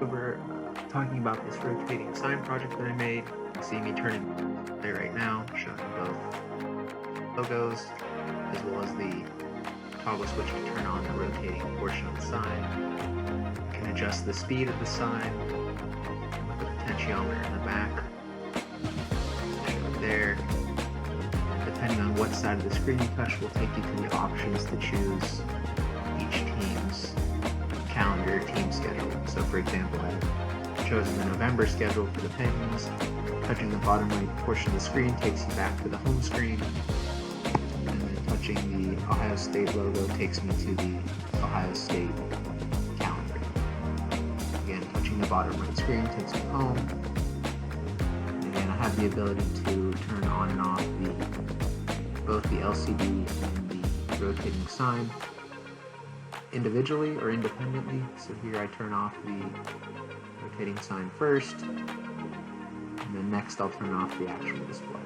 over talking about this rotating sign project that I made. You see me turning it right now, showing both logos as well as the toggle switch to turn on the rotating portion of the sign. You can adjust the speed of the sign with the potentiometer in the back. There. Depending on what side of the screen you touch will take you to the options to choose each team's calendar, team schedule. So for example, I've chosen the November schedule for the Penguins. Touching the bottom right portion of the screen takes you back to the home screen. And then touching the Ohio State logo takes me to the Ohio State calendar. Again, touching the bottom right screen takes me home. And again, I have the ability to turn on and off both the LCD and the rotating sign individually or independently. So here I turn off the rotating sign first, and then next I'll turn off the actual display.